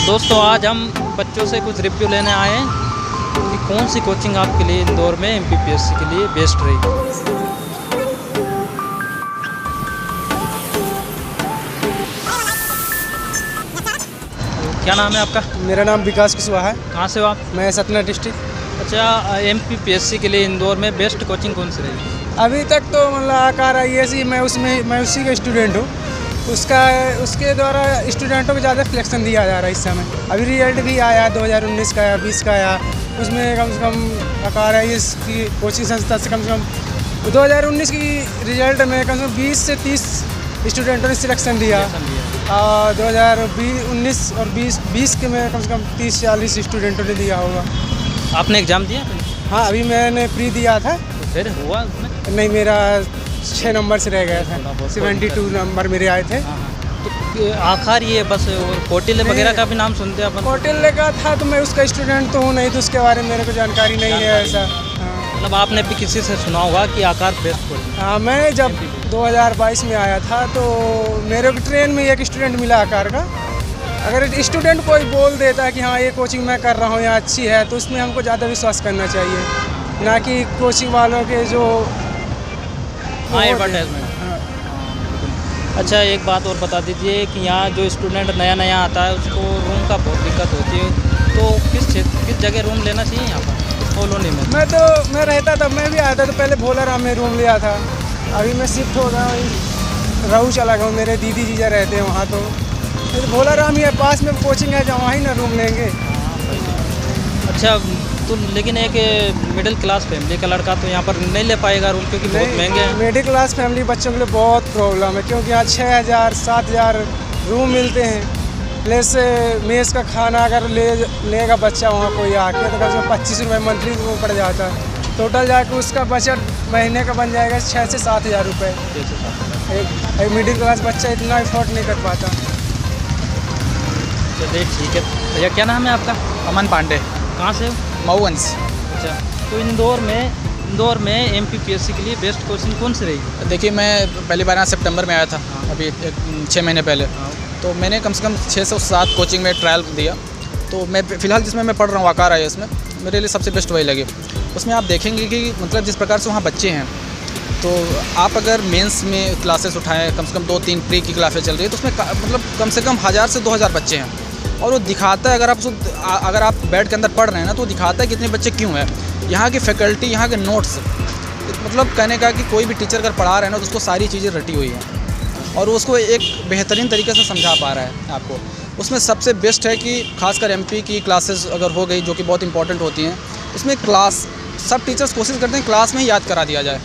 दोस्तों आज हम बच्चों से कुछ रिव्यू लेने आए हैं कि कौन सी कोचिंग आपके लिए इंदौर में एमपीपीएससी के लिए बेस्ट रहेगी। क्या नाम है आपका? मेरा नाम विकास कुशवाहा है। कहाँ से हो आप? मैं सतना डिस्ट्रिक्ट। अच्छा, एमपीपीएससी के लिए इंदौर में बेस्ट कोचिंग कौन सी रहेगी? अभी तक तो मतलब आकार IAS मैं उसी का स्टूडेंट हूँ। उसके द्वारा स्टूडेंटों को ज़्यादा सिलेक्शन दिया जा रहा है इस समय। अभी रिजल्ट भी आया 2019 का आया, 20 का आया। उसमें कम से कम आकार IAS की कोचिंग संस्था से कम 2019 की रिजल्ट में कम से कम 20 से 30 स्टूडेंटों ने सिलेक्शन दिया। 2019 और 20 के में कम से कम 30-40 स्टूडेंटों ने दिया होगा। आपने एग्ज़ाम दिया? हाँ, अभी मैंने प्री दिया था। तो फिर हुआ उसमें? नहीं, मेरा 6 नंबर से रह गया था। 72 नंबर मेरे आए थे। तो आखिर ये बस और कौटिल्य वगैरह का भी नाम सुनते हैं अपन? कौटिल्य का था तो मैं उसका स्टूडेंट तो हूँ नहीं, तो उसके बारे में मेरे को जानकारी नहीं है ऐसा। मतलब आपने भी किसी से सुना होगा कि आकार बेस्ट कोचिंग? हाँ, मैं जब 2022 में आया था तो मेरे को ट्रेन में एक स्टूडेंट मिला आकार का। अगर स्टूडेंट कोई बोल देता है कि हाँ ये कोचिंग मैं कर रहा हूँ यहाँ अच्छी है, तो उसमें हमको ज़्यादा विश्वास करना चाहिए, ना कि कोचिंग वालों के जो एडवर्टाइजमेंट। अच्छा, एक बात और बता दीजिए कि यहाँ जो स्टूडेंट नया आता है उसको रूम का बहुत दिक्कत होती है, तो किस जगह रूम लेना चाहिए यहाँ पर कॉलोनी में? मैं रहता था, मैं भी आया था तो पहले भोलाराम में रूम लिया था। अभी मैं शिफ्ट हो गया, रहू चला गया हूँ। मेरे दीदी जीजा रहते हैं वहाँ, तो भोलाराम ही है, पास में कोचिंग है जहाँ वहीं ना रूम लेंगे। अच्छा, तो लेकिन एक मिडिल क्लास फैमिली का लड़का तो यहाँ पर नहीं ले पाएगा रूम, क्योंकि बहुत महंगे हैं। मिडिल क्लास फैमिली बच्चों के लिए बहुत प्रॉब्लम है, क्योंकि यहाँ 6,000-7,000 रूम मिलते हैं। प्लस मेस का खाना अगर लेगा बच्चा वहाँ कोई आके तो कम से कम 25 रुपये मंथली वो पड़ जाता है। टोटल जाकर उसका बजट महीने का बन जाएगा 6 से 7,000 रुपये। एक मिडिल क्लास बच्चा इतना अफोर्ड नहीं कर पाता। चलिए ठीक है भैया, क्या नाम है आपका? अमन पांडे। कहाँ से? मऊगंज। अच्छा, तो इंदौर में एमपीपीएससी के लिए बेस्ट कोचिंग कौन सी रहेगी? देखिए, मैं पहली बार यहाँ सितंबर में आया था, अभी 6 महीने पहले। तो मैंने कम से कम 6 से 7 कोचिंग में ट्रायल दिया। तो मैं फ़िलहाल जिसमें मैं पढ़ रहा हूँ आकार IAS में, मेरे लिए सबसे बेस्ट वही लगी। उसमें आप देखेंगे कि मतलब जिस प्रकार से वहाँ बच्चे हैं, तो आप अगर मेंस में क्लासेस उठाएं, कम से कम 2-3 प्री की क्लासेस चल रही है, तो उसमें मतलब कम से कम 1000 से 2000 बच्चे हैं। और वो दिखाता है, अगर आप बेड के अंदर पढ़ रहे हैं ना, तो वो दिखाता है कितने बच्चे क्यों हैं। यहाँ की फैकल्टी, यहाँ के नोट्स, मतलब कहने का कि कोई भी टीचर अगर पढ़ा रहे हैं ना, तो उसको सारी चीज़ें रटी हुई हैं और उसको एक बेहतरीन तरीके से समझा पा रहा है आपको। उसमें सबसे बेस्ट है कि खासकर MP की क्लासेस अगर हो गई, जो कि बहुत इंपॉर्टेंट होती हैं, उसमें क्लास सब टीचर्स कोशिश करते हैं क्लास में ही याद करा दिया जाए।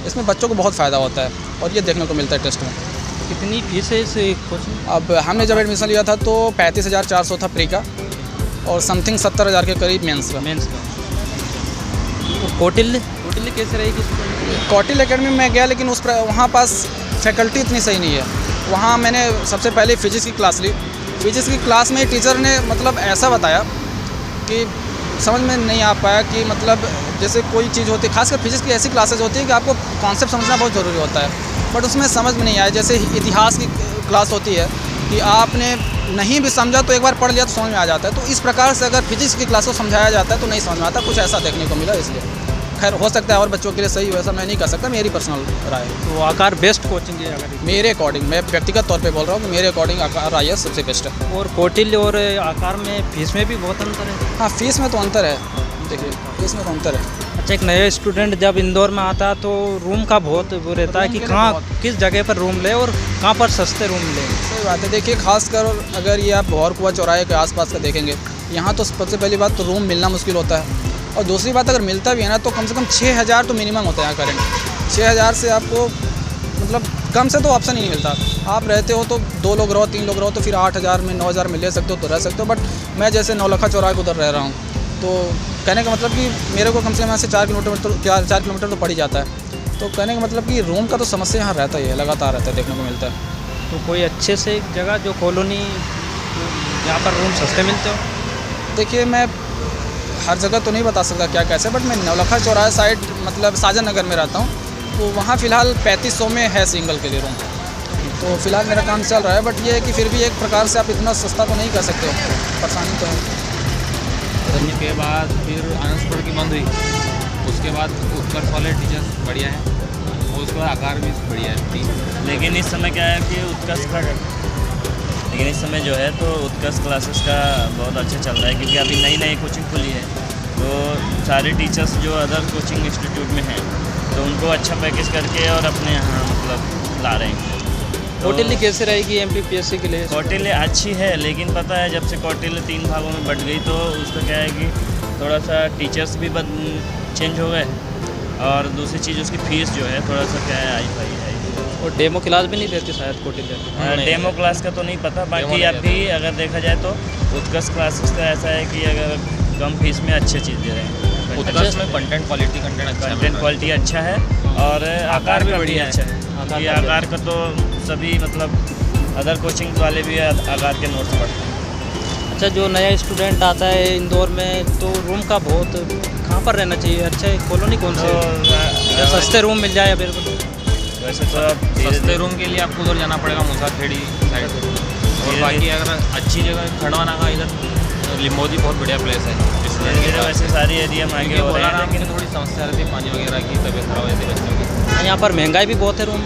इसमें बच्चों को बहुत फ़ायदा होता है और ये देखने को मिलता है टेस्ट में। कितनी फीस है इस कोचिंग? अब हमने जब एडमिशन लिया था तो 35,400 था प्री का और समथिंग 70,000 के करीब मेंस का। तो कौटिल्य कैसे रहेगी? कौटिल्य एकेडमी में गया, लेकिन वहाँ पास फैकल्टी इतनी सही नहीं है। वहाँ मैंने सबसे पहले फिजिक्स की क्लास ली। फिजिक्स की क्लास में टीचर ने मतलब ऐसा बताया कि समझ में नहीं आ पाया कि मतलब जैसे कोई चीज़ होती है, खासकर फिजिक्स की ऐसी क्लासेज होती है कि आपको कॉन्सेप्ट समझना बहुत ज़रूरी होता है, बट उसमें समझ में नहीं आया। जैसे इतिहास की क्लास होती है कि आपने नहीं भी समझा तो एक बार पढ़ लिया तो समझ में आ जाता है, तो इस प्रकार से अगर फिजिक्स की क्लास को समझाया जाता है तो नहीं समझ में आता। कुछ ऐसा देखने को मिला, इसलिए खैर हो सकता है और बच्चों के लिए सही हो, ऐसा मैं नहीं कर सकता, मेरी पर्सनल राय है। तो आकार बेस्ट कोचिंग है अगर मेरे अकॉर्डिंग, मैं व्यक्तिगत तौर पे बोल रहा हूँ कि मेरे अकॉर्डिंग आकार IAS सबसे बेस्ट है। और कौटिल्य और आकार में फीस में भी बहुत अंतर है? हाँ, फीस में तो अंतर है। देखिए, फीस में तो अंतर है। अच्छा, एक नया स्टूडेंट जब इंदौर में आता है तो रूम का बहुत वो रहता है कि कहाँ किस जगह पर रूम ले और कहाँ पर सस्ते रूम ले। सही बात है। देखिए, खासकर अगर ये आप भौर कुआं चौराहे के आसपास का देखेंगे, यहाँ तो सबसे पहली बात तो रूम मिलना मुश्किल होता है, और दूसरी बात अगर मिलता भी है ना तो कम से कम 6,000 तो मिनिमम होता है यहाँ करेंट। 6,000 से आपको मतलब कम से तो ऑप्शन ही नहीं मिलता। आप रहते हो तो 2 लोग रहो, 3 लोग रहो तो फिर 8,000 में 9,000 में ले सकते हो तो रह सकते हो। बट मैं जैसे नौलखा चौराहे को उधर रह रहा हूँ, तो कहने का मतलब कि मेरे को कम से कम यहाँ से 4 किलोमीटर तो पड़ ही जाता है। तो कहने का मतलब कि रूम का तो समस्या यहाँ रहता ही है, लगातार रहता है, देखने को मिलता है। तो कोई अच्छे से जगह जो कॉलोनी जहाँ पर रूम सस्ते मिलते हो? देखिए, मैं हर जगह तो नहीं बता सकता क्या कैसे, बट मैं नौलखा चौराहे साइड मतलब साजन नगर में रहता हूँ, तो वहाँ फ़िलहाल 3500 में है सिंगल के लिए रूम। तो फिलहाल मेरा काम चल रहा है, बट ये है कि फिर भी एक प्रकार से आप इतना सस्ता तो नहीं कर सकते हो, परेशानी तो है। के बाद फिर आनंद स्कूल की बंद हुई, उसके बाद उत्कर्ष वाले टीचर्स बढ़िया हैं और उसके बाद आकार भी बढ़िया है। लेकिन इस समय क्या है कि लेकिन इस समय जो है तो उत्कर्ष क्लासेस का बहुत अच्छा चल रहा है, क्योंकि अभी नई नई कोचिंग खुली है, तो सारे टीचर्स जो अदर कोचिंग इंस्टीट्यूट में हैं तो उनको अच्छा पैकेज करके और अपने यहाँ मतलब ला रहे हैं। कौटिल्य कैसे रहेगी MPPSC के लिए? कौटिल्य अच्छी है, लेकिन पता है जब से कौटिल्य 3 भागों में बट गई तो उसका क्या है कि थोड़ा सा टीचर्स भी चेंज हो गए, और दूसरी चीज़ उसकी फ़ीस जो है थोड़ा सा क्या है हाई है। और डेमो क्लास भी नहीं देती शायद कौटिल्य? डेमो क्लास का तो नहीं पता, बाकी अभी अगर देखा जाए तो उत्कर्ष क्लासेस का ऐसा है कि अगर कम फीस में अच्छी चीज़ दे रहे हैं। उत्कर्ष में कंटेंट क्वालिटी अच्छा है और आकार भी बढ़िया अच्छा है। ये आकार का तो सभी मतलब अदर कोचिंग वाले भी आकार के नोट्स पढ़ते हैं। अच्छा, जो नया स्टूडेंट आता है इंदौर में तो रूम का बहुत कहाँ पर रहना चाहिए? अच्छा कॉलोनी कौन सी या सस्ते रूम मिल जाए बिल्कुल? वैसे तो अब सस्ते रूम के लिए आपको उधर जाना पड़ेगा, मूसाखेड़ी साइड। और बाकी अगर अच्छी जगह खंडवा नाका, इधर लिम्बोदी बहुत बढ़िया प्लेस है। धीरे वैसे सारी एरिया में आगे हो रहे हैं, लेकिन थोड़ी समस्या रहती है पानी वगैरह की, तबीयत खराब हो जाती है बच्चों की। यहाँ पर महंगाई भी बहुत है, रूम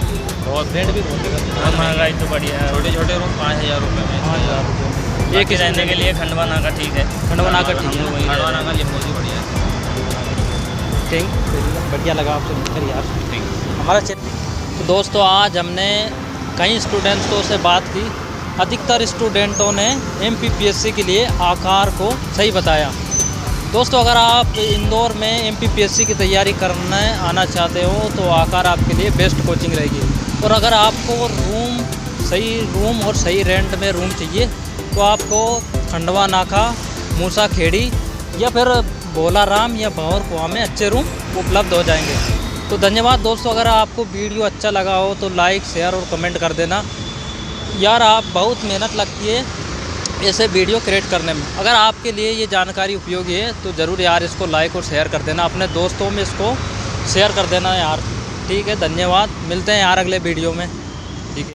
बहुत रेंट भी बहुत है, और महंगाई तो बढ़िया है। छोटे छोटे रूम 5,000 रुपये में। 5,000 रुपये एक ही रहने के लिए खंडवा नाका ठीक है। खंडवा नाका ठीक है, खंडवा नाका लिम्बोदी बढ़िया है। बढ़िया लगा आपसे मिलकर यार। हमारा तो दोस्तों आज हमने कई स्टूडेंट्सों से बात की, अधिकतर स्टूडेंटों ने MPPSC के लिए आकार को सही बताया। दोस्तों अगर आप इंदौर में MPPSC की तैयारी करने आना चाहते हो तो आकार आपके लिए बेस्ट कोचिंग रहेगी। और अगर आपको सही रूम और सही रेंट में रूम चाहिए तो आपको खंडवा नाका, मूसाखेड़ी या फिर भोलाराम या भंवरकुआं में अच्छे रूम उपलब्ध हो जाएंगे। तो धन्यवाद दोस्तों, अगर आपको वीडियो अच्छा लगा हो तो लाइक, शेयर और कमेंट कर देना यार। आप बहुत मेहनत लगती है ऐसे वीडियो क्रिएट करने में। अगर आपके लिए ये जानकारी उपयोगी है तो ज़रूर यार इसको लाइक और शेयर कर देना, अपने दोस्तों में इसको शेयर कर देना यार। ठीक है, धन्यवाद, मिलते हैं यार अगले वीडियो में।